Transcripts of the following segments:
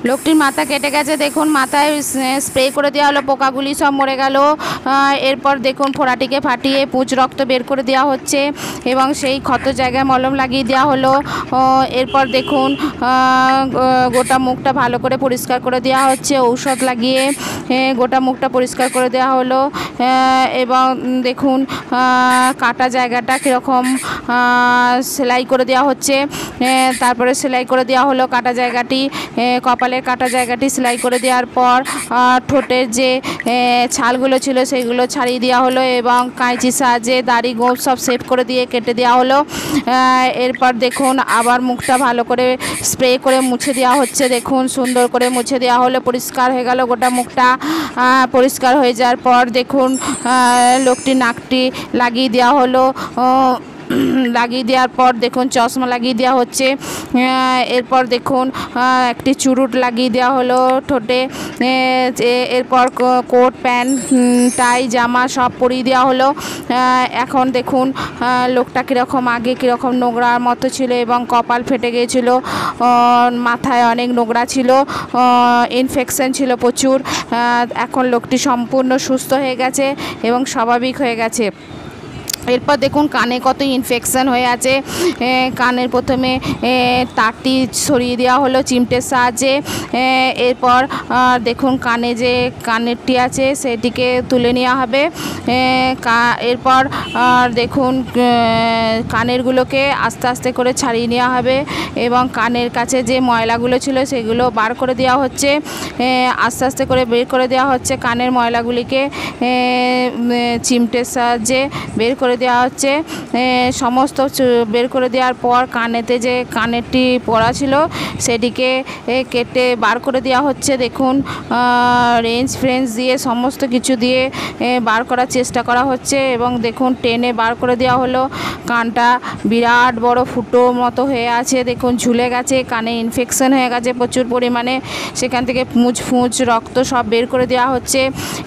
লোকটির মাথা কেটে গেছে, দেখুন মাথায় স্প্রে করে দেওয়া হলো, পোকাগুলি সব মরে গেল। এরপর দেখুন ফোঁড়াটিকে ফাটিয়ে পুঁজ রক্ত বের করে দেওয়া হচ্ছে এবং সেই ক্ষত জায়গায় মলম লাগিয়ে দেওয়া হলো। এরপর দেখুন গোটা মুখটা ভালো করে পরিষ্কার করে দেওয়া হচ্ছে, ঔষধ লাগিয়ে গোটা মুখটা পরিষ্কার করে দেওয়া হলো। এবং দেখুন কাটা জায়গাটা কীরকম সেলাই করে দেওয়া হচ্ছে। তারপরে সেলাই করে দেওয়া হলো কাটা জায়গাটি, কপালের কাটা জায়গাটি সেলাই করে দেওয়ার পর ঠোঁটের যে ছালগুলো ছিল সেগুলো ছাড়িয়ে দেওয়া হলো এবং কাঁচির সাহায্যে দাড়ি গোঁফ সব সেভ করে দিয়ে কেটে দেওয়া হলো। এরপর দেখুন আবার মুখটা ভালো করে স্প্রে করে মুছে দেওয়া হচ্ছে, দেখুন সুন্দর করে মুছে দেওয়া হলো, পরিষ্কার হয়ে গেল গোটা মুখটা। পরিষ্কার হয়ে যাওয়ার পর দেখুন লোকটির নাকটি লাগিয়ে দেওয়া হলো, লাগিয়ে দেওয়ার পর দেখুন চশমা লাগিয়ে দেওয়া হচ্ছে। এরপর দেখুন একটি চুরুট লাগিয়ে দেওয়া হলো ঠোঁটে। এরপর কোট প্যান্ট টাই জামা সব পরিয়ে দেওয়া হলো। এখন দেখুন লোকটা কীরকম, আগে কীরকম নোংরার মতো ছিল এবং কপাল ফেটে গিয়েছিল, মাথায় অনেক নোংরা ছিল, ইনফেকশন ছিল প্রচুর। এখন লোকটি সম্পূর্ণ সুস্থ হয়ে গেছে এবং স্বাভাবিক হয়ে গেছে। এরপর দেখুন কানে কত ইনফেকশান হয়ে আছে, কানের প্রথমে তারটি সরিয়ে দেওয়া হলো চিমটের সাহায্যে। এরপর দেখুন কানে যে কানেরটি আছে সেটিকে তুলে নেওয়া হবে। এরপর দেখুন কানেরগুলোকে আস্তে আস্তে করে ছাড়িয়ে নেওয়া হবে এবং কানের কাছে যে ময়লাগুলো ছিল সেগুলো বার করে দেওয়া হচ্ছে, আস্তে আস্তে করে বের করে দেওয়া হচ্ছে কানের ময়লাগুলিকে চিমটের সাহায্যে বের করে দেওয়া হচ্ছে। সমস্ত বের করে দেওয়ার পর কানেতে যে কানেরটি পড়া ছিল সেটিকে কেটে বার করে দেওয়া হচ্ছে। দেখুন রেঞ্জ ফ্রেঞ্চ দিয়ে সমস্ত কিছু দিয়ে বার করার চেষ্টা করা হচ্ছে এবং দেখুন টেনে বার করে দেওয়া হলো। কানটা বিরাট বড় ফুটো মতো হয়ে আছে, দেখুন ঝুলে গেছে, কানে ইনফেকশন হয়ে গেছে প্রচুর পরিমাণে, সেখান থেকে পুঁজ রক্ত সব বের করে দেওয়া হচ্ছে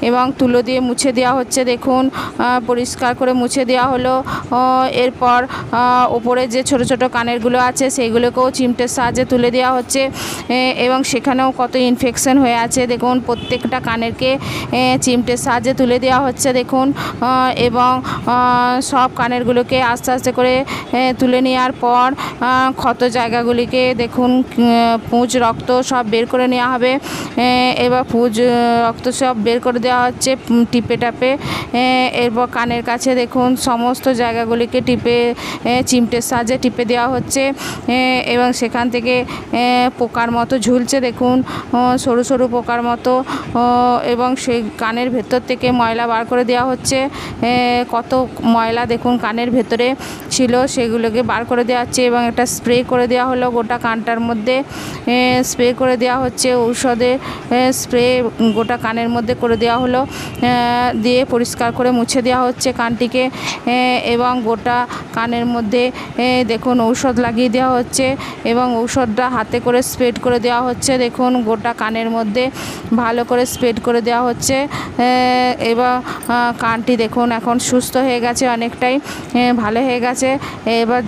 এবং তুলো দিয়ে মুছে দেওয়া হচ্ছে। দেখুন পরিষ্কার করে মুছে দেওয়া হলো। এরপর ওপরে যে ছোট ছোট কানেরগুলো আছে সেইগুলোকেও চিমটের সাহায্যে তুলে দেওয়া হচ্ছে এবং সেখানেও কত ইনফেকশন হয়ে আছে, দেখুন প্রত্যেকটা কানেরকে চিমটের সাহায্যে তুলে দেওয়া হচ্ছে। দেখুন এবং সব কানেরগুলোকে আস্তে আস্তে করে তুলে নেওয়ার পর ক্ষত জায়গাগুলিকে দেখুন পুঁজ রক্ত সব বের করে নেওয়া হবে। এবার পুঁজ রক্ত সব বের করে দেওয়া হচ্ছে টিপে টাপে। এরপর কানের কাছে দেখুন সমস্ত জায়গাগুলিকে টিপে চিমটের সাহায্যে টিপে দেওয়া হচ্ছে এবং সেখান থেকে পোকার মতো ঝুলছে, দেখুন সরু সরু পোকার মতো, এবং সেই কানের ভেতর থেকে ময়লা বার করে দেওয়া হচ্ছে। কত ময়লা দেখুন কানের ভেতরে ছিল সেগুলোকে বার করে দেওয়া হচ্ছে এবং একটা স্প্রে করে দেওয়া হলো গোটা কানটার মধ্যে, স্প্রে করে দেওয়া হচ্ছে ঔষধে স্প্রে গোটা কানের মধ্যে করে দেওয়া হলো, দিয়ে পরিষ্কার করে মুছে দেওয়া হচ্ছে কানটিকে এবং গোটা কানের মধ্যে দেখুন ঔষধ লাগিয়ে দেওয়া হচ্ছে এবং ঔষধটা হাতে করে স্প্রেড করে দেওয়া হচ্ছে। দেখুন গোটা কানের মধ্যে ভালো করে স্প্রেড করে দেওয়া হচ্ছে। এবার কানটি দেখুন এখন সুস্থ হয়ে গেছে, অনেকটাই ভালো হয়ে গেছে। এবার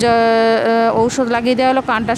ঔষধ লাগিয়ে দেওয়া হলো, কানটা